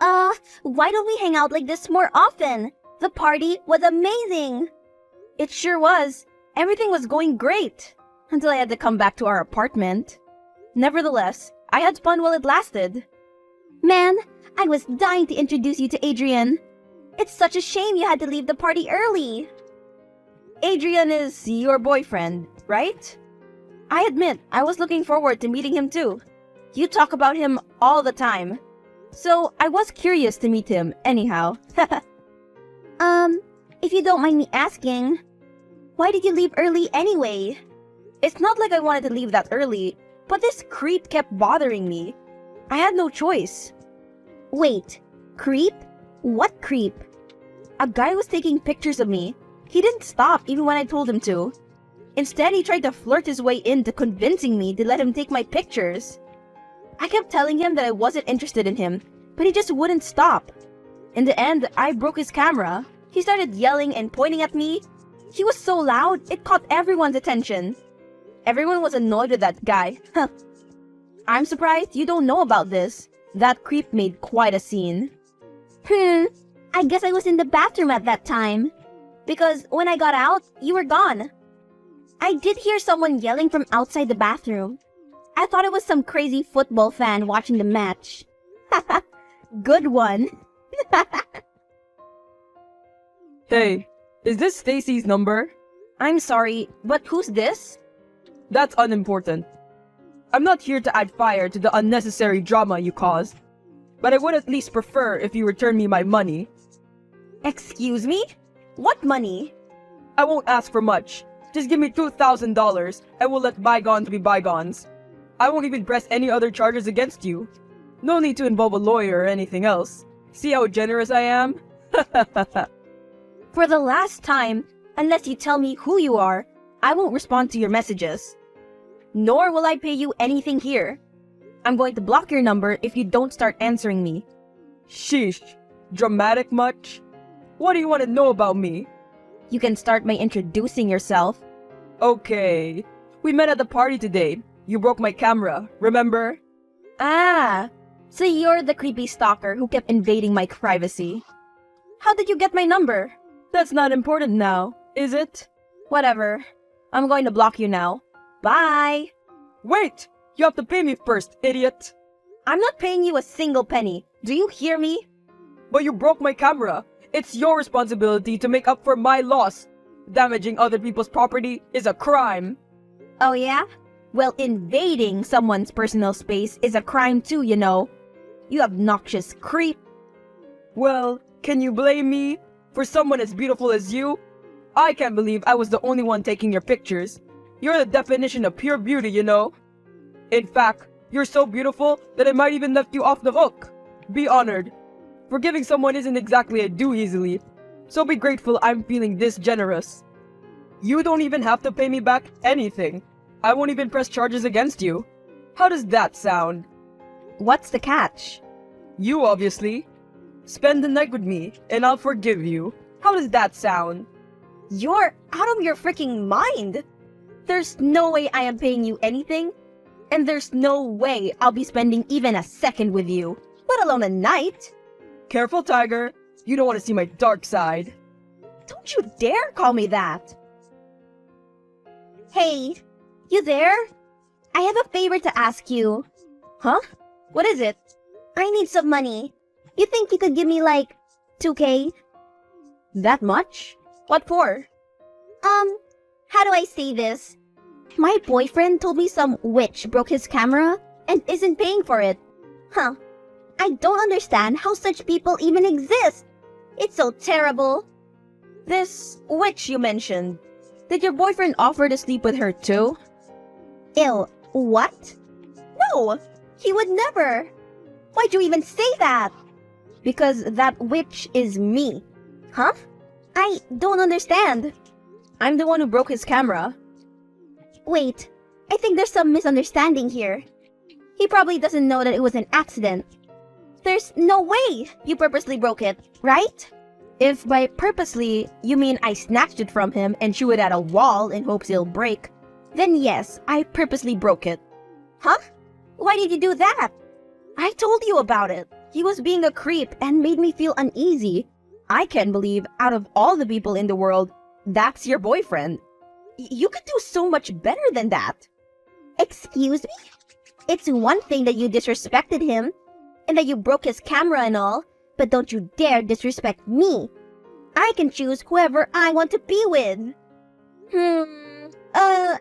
Why don't we hang out like this more often? The party was amazing. It sure was. Everything was going great. Until I had to come back to our apartment. Nevertheless, I had fun while it lasted. Man, I was dying to introduce you to Adrian. It's such a shame you had to leave the party early. Adrian is your boyfriend, right? I admit, I was looking forward to meeting him too. You talk about him all the time. So, I was curious to meet him, anyhow. If you don't mind me asking, why did you leave early anyway? It's not like I wanted to leave that early, but this creep kept bothering me. I had no choice. Wait, creep? What creep? A guy was taking pictures of me. He didn't stop even when I told him to. Instead, he tried to flirt his way into convincing me to let him take my pictures. I kept telling him that I wasn't interested in him, but he just wouldn't stop. In the end, I broke his camera. He started yelling and pointing at me. He was so loud, it caught everyone's attention. Everyone was annoyed with that guy. I'm surprised you don't know about this. That creep made quite a scene. I guess I was in the bathroom at that time. Because when I got out, you were gone. I did hear someone yelling from outside the bathroom. I thought it was some crazy football fan watching the match. Good one. Hey, is this Stacy's number? I'm sorry, but who's this? That's unimportant. I'm not here to add fire to the unnecessary drama you caused, but I would at least prefer if you return me my money. Excuse me? What money? I won't ask for much. Just give me $2,000 and we'll let bygones be bygones. I won't even press any other charges against you. No need to involve a lawyer or anything else. See how generous I am? For the last time, unless you tell me who you are, I won't respond to your messages. Nor will I pay you anything here. I'm going to block your number if you don't start answering me. Sheesh. Dramatic much? What do you want to know about me? You can start by introducing yourself. Okay. We met at the party today. You broke my camera, remember? Ah, so you're the creepy stalker who kept invading my privacy. How did you get my number? That's not important now, is it? Whatever. I'm going to block you now. Bye! Wait! You have to pay me first, idiot! I'm not paying you a single penny. Do you hear me? But you broke my camera. It's your responsibility to make up for my loss. Damaging other people's property is a crime. Oh yeah? Well, invading someone's personal space is a crime too, you know. You obnoxious creep. Well, can you blame me? For someone as beautiful as you? I can't believe I was the only one taking your pictures. You're the definition of pure beauty, you know. In fact, you're so beautiful that I might even left you off the hook. Be honored. Forgiving someone isn't exactly a do easily, so be grateful I'm feeling this generous. You don't even have to pay me back anything. I won't even press charges against you. How does that sound? What's the catch? You, obviously. Spend the night with me, and I'll forgive you. How does that sound? You're out of your freaking mind! There's no way I am paying you anything, and there's no way I'll be spending even a second with you, let alone a night. Careful, Tiger. You don't want to see my dark side. Don't you dare call me that! Hey, you there? I have a favor to ask you. Huh? What is it? I need some money. You think you could give me like 2K? That much? What for? How do I say this? My boyfriend told me some witch broke his camera and isn't paying for it. Huh. I don't understand how such people even exist. It's so terrible. This witch you mentioned, did your boyfriend offer to sleep with her too? Ew, what? No, he would never. Why'd you even say that? Because that witch is me. Huh? I don't understand. I'm the one who broke his camera. Wait, I think there's some misunderstanding here. He probably doesn't know that it was an accident. There's no way you purposely broke it, right? If by purposely you mean I snatched it from him and threw it at a wall in hopes it'll break, then yes, I purposely broke it. Huh? Why did you do that? I told you about it. He was being a creep and made me feel uneasy. I can't believe out of all the people in the world, that's your boyfriend. You could do so much better than that. Excuse me? It's one thing that you disrespected him and that you broke his camera and all, but don't you dare disrespect me. I can choose whoever I want to be with.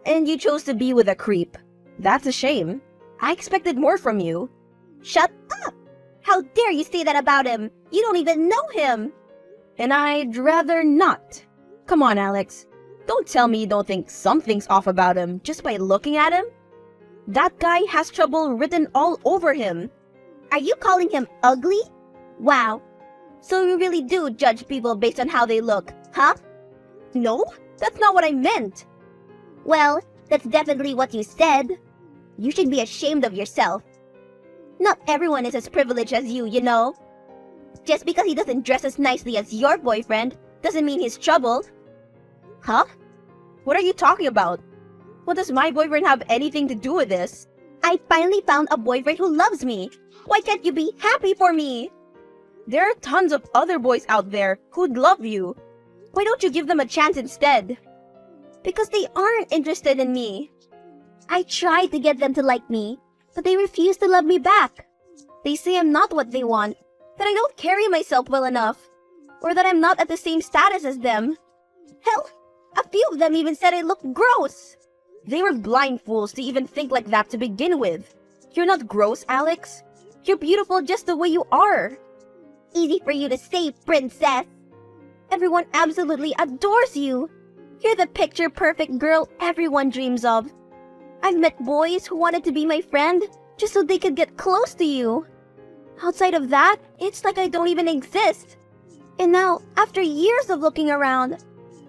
And you chose to be with a creep. That's a shame. I expected more from you. Shut up! How dare you say that about him? You don't even know him. And I'd rather not. Come on, Alex. Don't tell me you don't think something's off about him just by looking at him. That guy has trouble written all over him. Are you calling him ugly? Wow. So you really do judge people based on how they look, huh? No, that's not what I meant. Well, that's definitely what you said. You should be ashamed of yourself. Not everyone is as privileged as you know. Just because he doesn't dress as nicely as your boyfriend doesn't mean he's troubled. Huh? What are you talking about? What does my boyfriend have anything to do with this? I finally found a boyfriend who loves me. Why can't you be happy for me? There are tons of other boys out there who'd love you. Why don't you give them a chance instead? Because they aren't interested in me. I tried to get them to like me, but they refuse to love me back. They say I'm not what they want, that I don't carry myself well enough, or that I'm not at the same status as them. Hell, a few of them even said I look gross. They were blind fools to even think like that to begin with. You're not gross, Alex. You're beautiful just the way you are. Easy for you to say, princess. Everyone absolutely adores you. You're the picture-perfect girl everyone dreams of. I've met boys who wanted to be my friend just so they could get close to you. Outside of that, it's like I don't even exist. And now, after years of looking around,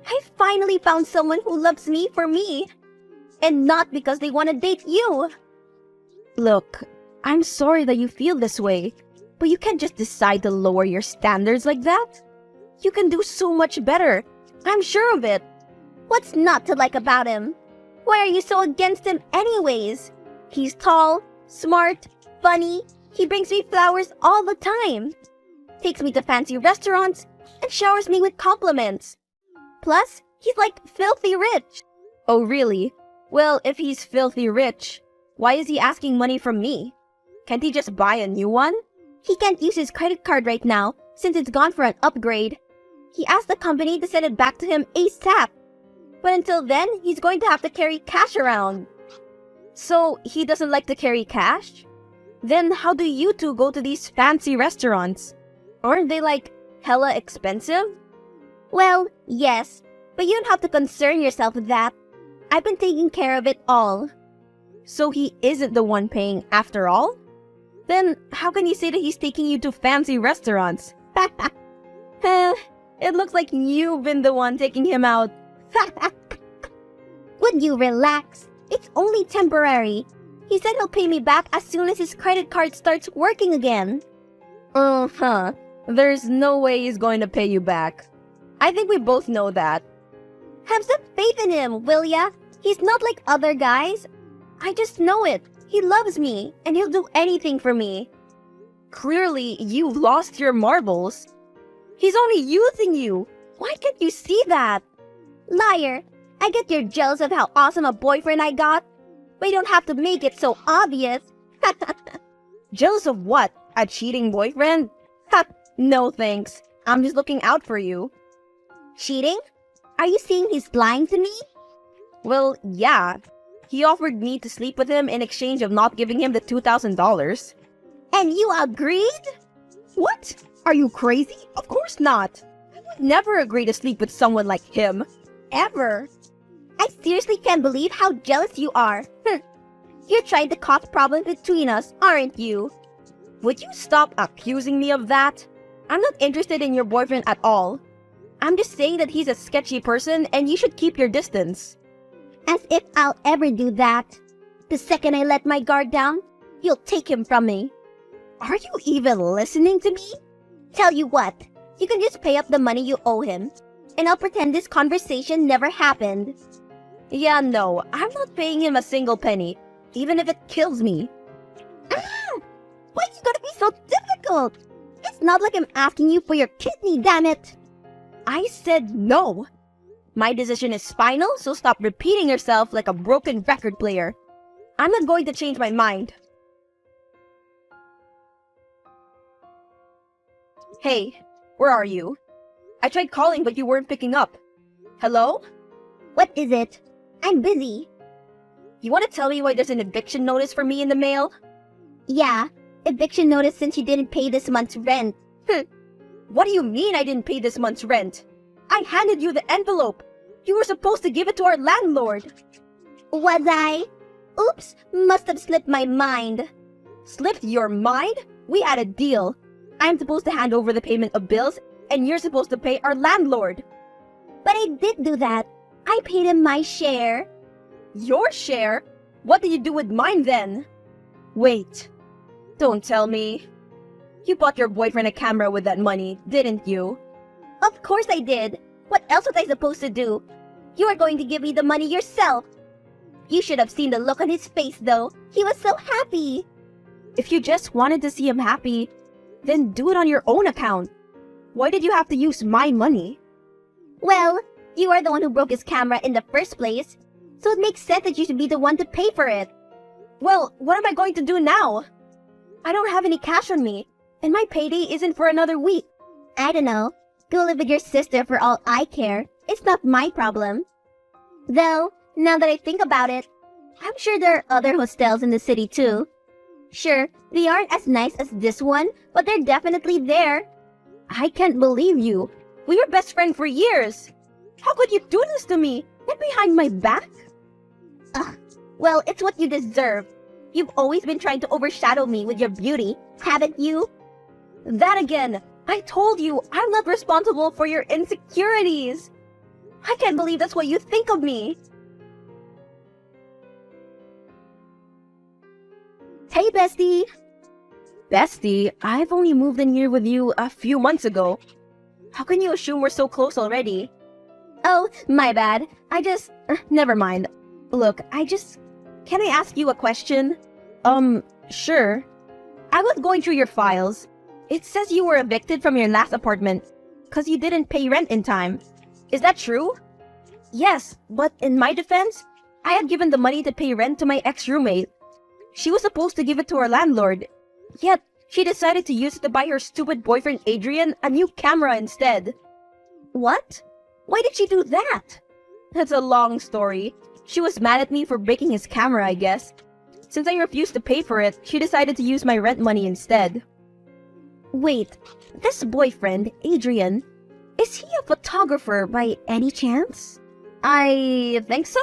I finally found someone who loves me for me. And not because they want to date you. Look, I'm sorry that you feel this way, but you can't just decide to lower your standards like that. You can do so much better. I'm sure of it. What's not to like about him? Why are you so against him anyways? He's tall, smart, funny. He brings me flowers all the time. Takes me to fancy restaurants and showers me with compliments. Plus, he's like filthy rich. Oh, really? Well, if he's filthy rich, why is he asking money from me? Can't he just buy a new one? He can't use his credit card right now since it's gone for an upgrade. He asked the company to send it back to him ASAP. But until then, he's going to have to carry cash around. So, he doesn't like to carry cash? Then how do you two go to these fancy restaurants? Aren't they like hella expensive? Well, yes, but you don't have to concern yourself with that. I've been taking care of it all. So he isn't the one paying after all? Then how can you say that he's taking you to fancy restaurants? It looks like you've been the one taking him out. Would you relax? It's only temporary. He said he'll pay me back as soon as his credit card starts working again. There's no way he's going to pay you back. I think we both know that. Have some faith in him, will ya? He's not like other guys. I just know it. He loves me, and he'll do anything for me. Clearly, you've lost your marbles. He's only using you. Why can't you see that? Liar. I get you're jealous of how awesome a boyfriend I got, but you don't have to make it so obvious. Jealous of what? A cheating boyfriend? No thanks. I'm just looking out for you. Cheating? Are you saying he's lying to me? Well, yeah. He offered me to sleep with him in exchange of not giving him the $2,000. And you agreed? What? Are you crazy? Of course not. I would never agree to sleep with someone like him. Ever. I seriously can't believe how jealous you are. You're trying to cause problems between us, aren't you? Would you stop accusing me of that? I'm not interested in your boyfriend at all. I'm just saying that he's a sketchy person and you should keep your distance. As if I'll ever do that. The second I let my guard down, you'll take him from me. Are you even listening to me? Tell you what, you can just pay up the money you owe him, and I'll pretend this conversation never happened. Yeah, no, I'm not paying him a single penny, even if it kills me. Ah! Why you gotta be so difficult? It's not like I'm asking you for your kidney, damn it! I said no! My decision is final, so stop repeating yourself like a broken record player. I'm not going to change my mind. Hey, where are you? I tried calling but you weren't picking up. Hello? What is it? I'm busy. You want to tell me why there's an eviction notice for me in the mail? Yeah, eviction notice since you didn't pay this month's rent. What do you mean I didn't pay this month's rent? I handed you the envelope. You were supposed to give it to our landlord. Was I? Oops, must have slipped my mind. Slipped your mind? We had a deal. I'm supposed to hand over the payment of bills, and you're supposed to pay our landlord. But I did do that. I paid him my share. Your share? What did you do with mine then? Wait. Don't tell me. You bought your boyfriend a camera with that money, didn't you? Of course I did. What else was I supposed to do? You are going to give me the money yourself. You should have seen the look on his face though. He was so happy. If you just wanted to see him happy, then do it on your own account. Why did you have to use my money? Well, you are the one who broke his camera in the first place, so it makes sense that you should be the one to pay for it. Well, what am I going to do now? I don't have any cash on me, and my payday isn't for another week. I don't know. Go live with your sister for all I care. It's not my problem. Though, now that I think about it, I'm sure there are other hostels in the city too. Sure, they aren't as nice as this one, but they're definitely there. I can't believe you. We were best friends for years. How could you do this to me? And behind my back? Ugh, well, it's what you deserve. You've always been trying to overshadow me with your beauty, haven't you? That again, I told you I'm not responsible for your insecurities. I can't believe that's what you think of me. Hey, bestie. Bestie, I've only moved in here with you a few months ago. How can you assume we're so close already? Oh, my bad. Never mind. Look, can I ask you a question? Sure. I was going through your files. It says you were evicted from your last apartment because you didn't pay rent in time. Is that true? Yes, but in my defense, I had given the money to pay rent to my ex-roommate. She was supposed to give it to our landlord. Yet, she decided to use it to buy her stupid boyfriend Adrian a new camera instead. What? Why did she do that? That's a long story. She was mad at me for breaking his camera, I guess. Since I refused to pay for it, she decided to use my rent money instead. Wait, this boyfriend, Adrian, is he a photographer by any chance? I think so.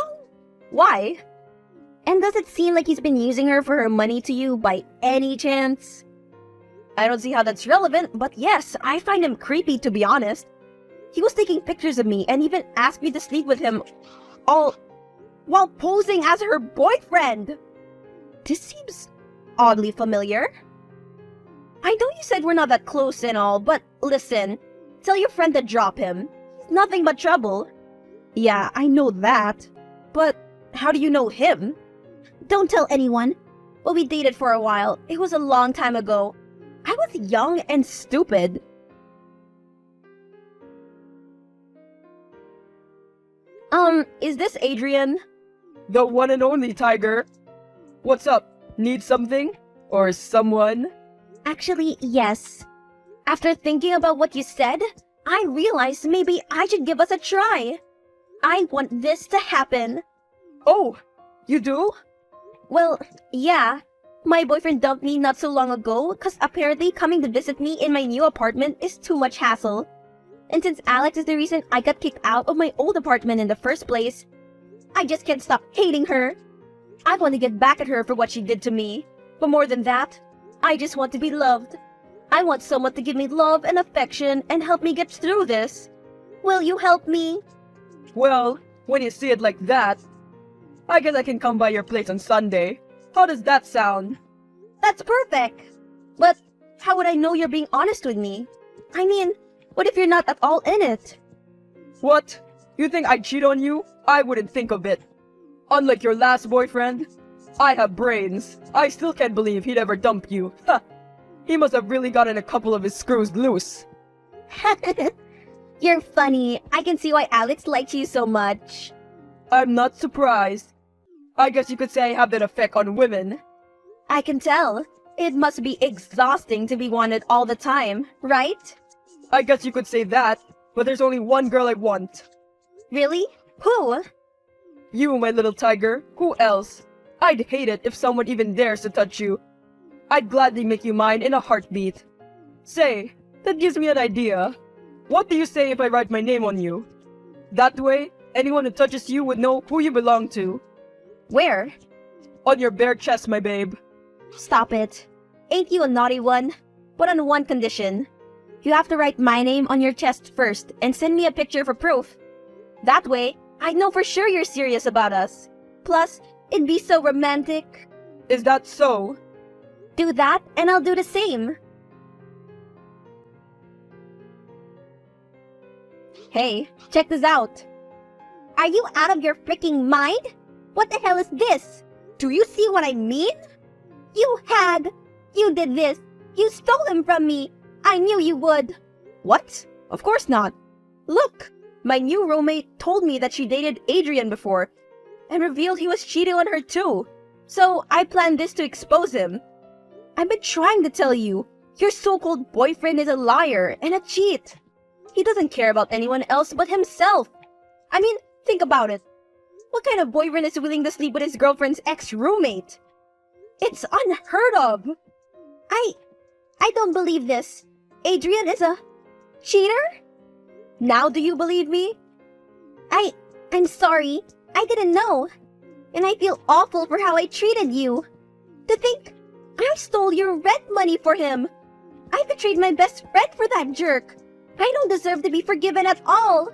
Why? And does it seem like he's been using her for her money to you by any chance? I don't see how that's relevant, but yes, I find him creepy to be honest. He was taking pictures of me and even asked me to sleep with him, all while posing as her boyfriend. This seems oddly familiar. I know you said we're not that close and all, but listen, tell your friend to drop him. He's nothing but trouble. Yeah, I know that. But how do you know him? Don't tell anyone. Well, we dated for a while. It was a long time ago. I was young and stupid. Is this Adrian? The one and only Tiger. What's up? Need something? Or someone? Actually, yes. After thinking about what you said, I realized maybe I should give us a try. I want this to happen. Oh, you do? Well, yeah. My boyfriend dumped me not so long ago because apparently coming to visit me in my new apartment is too much hassle. And since Alex is the reason I got kicked out of my old apartment in the first place, I just can't stop hating her. I want to get back at her for what she did to me. But more than that, I just want to be loved. I want someone to give me love and affection and help me get through this. Will you help me? Well, when you see it like that, I guess I can come by your place on Sunday. How does that sound? That's perfect. But how would I know you're being honest with me? I mean, what if you're not at all in it? What? You think I'd cheat on you? I wouldn't think of it. Unlike your last boyfriend, I have brains. I still can't believe he'd ever dump you. Ha! He must have really gotten a couple of his screws loose. You're funny. I can see why Alex likes you so much. I'm not surprised. I guess you could say I have that effect on women. I can tell. It must be exhausting to be wanted all the time, right? I guess you could say that, but there's only one girl I want. Really? Who? You, my little tiger. Who else? I'd hate it if someone even dares to touch you. I'd gladly make you mine in a heartbeat. Say, that gives me an idea. What do you say if I write my name on you? That way, anyone who touches you would know who you belong to. Where? On your bare chest, my babe. Stop it. Ain't you a naughty one? But on one condition. You have to write my name on your chest first and send me a picture for proof. That way, I know for sure you're serious about us. Plus, it'd be so romantic. Is that so? Do that, and I'll do the same. Hey, check this out. Are you out of your freaking mind? What the hell is this? Do you see what I mean? You hag! You did this! You stole him from me! I knew you would! What? Of course not. Look! My new roommate told me that she dated Adrian before, and revealed he was cheating on her too. So I planned this to expose him. I've been trying to tell you, your so-called boyfriend is a liar and a cheat. He doesn't care about anyone else but himself. I mean, think about it. What kind of boyfriend is willing to sleep with his girlfriend's ex-roommate? It's unheard of. I don't believe this. Adrian is a cheater? Now do you believe me? I'm sorry. I didn't know. And I feel awful for how I treated you. To think I stole your rent money for him. I betrayed my best friend for that jerk. I don't deserve to be forgiven at all.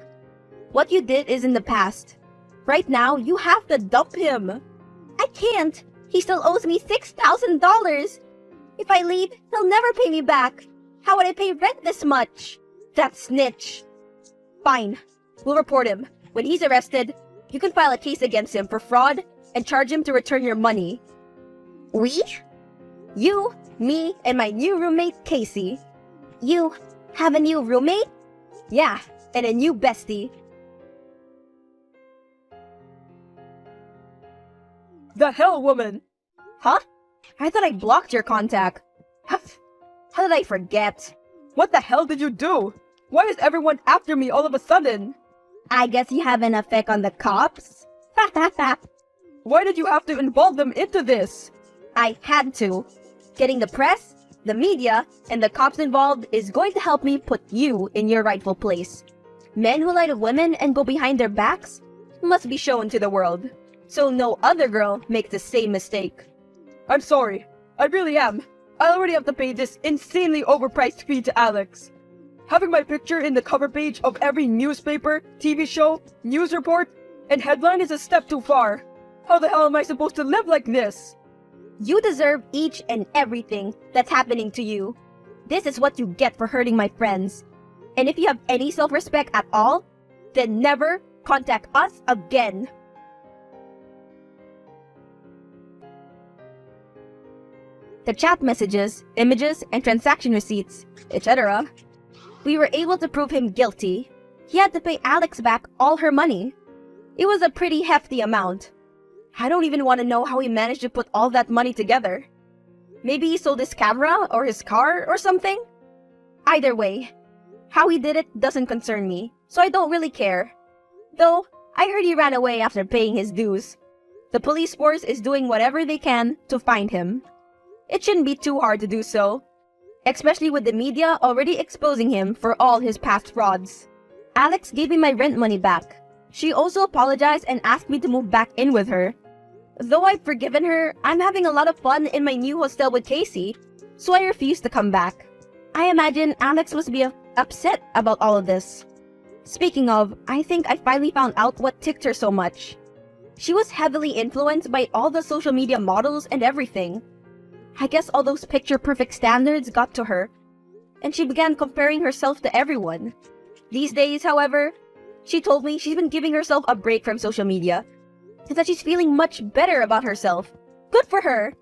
What you did is in the past. Right now, you have to dump him. I can't. He still owes me $6,000. If I leave, he'll never pay me back. How would I pay rent this much? That snitch. Fine. We'll report him. When he's arrested, you can file a case against him for fraud and charge him to return your money. We? You, me, and my new roommate, Casey. You have a new roommate? Yeah, and a new bestie. The hell, woman! Huh? I thought I blocked your contact. How did I forget? What the hell did you do? Why is everyone after me all of a sudden? I guess you have an effect on the cops? Why did you have to involve them into this? I had to. Getting the press, the media, and the cops involved is going to help me put you in your rightful place. Men who lie to women and go behind their backs must be shown to the world, so no other girl makes the same mistake. I'm sorry. I really am. I already have to pay this insanely overpriced fee to Alex. Having my picture in the cover page of every newspaper, TV show, news report, and headline is a step too far. How the hell am I supposed to live like this? You deserve each and everything that's happening to you. This is what you get for hurting my friends. And if you have any self-respect at all, then never contact us again. The chat messages, images, and transaction receipts, etc. We were able to prove him guilty. He had to pay Alex back all her money. It was a pretty hefty amount. I don't even want to know how he managed to put all that money together. Maybe he sold his camera or his car or something? Either way, how he did it doesn't concern me, so I don't really care. Though, I heard he ran away after paying his dues. The police force is doing whatever they can to find him. It shouldn't be too hard to do so, especially with the media already exposing him for all his past frauds. Alex gave me my rent money back. She also apologized and asked me to move back in with her. Though I've forgiven her, I'm having a lot of fun in my new hostel with Casey, so I refuse to come back. I imagine Alex must be upset about all of this. Speaking of, I think I finally found out what ticked her so much. She was heavily influenced by all the social media models and everything. I guess all those picture-perfect standards got to her, and she began comparing herself to everyone. These days, however, she told me she's been giving herself a break from social media, and that she's feeling much better about herself. Good for her!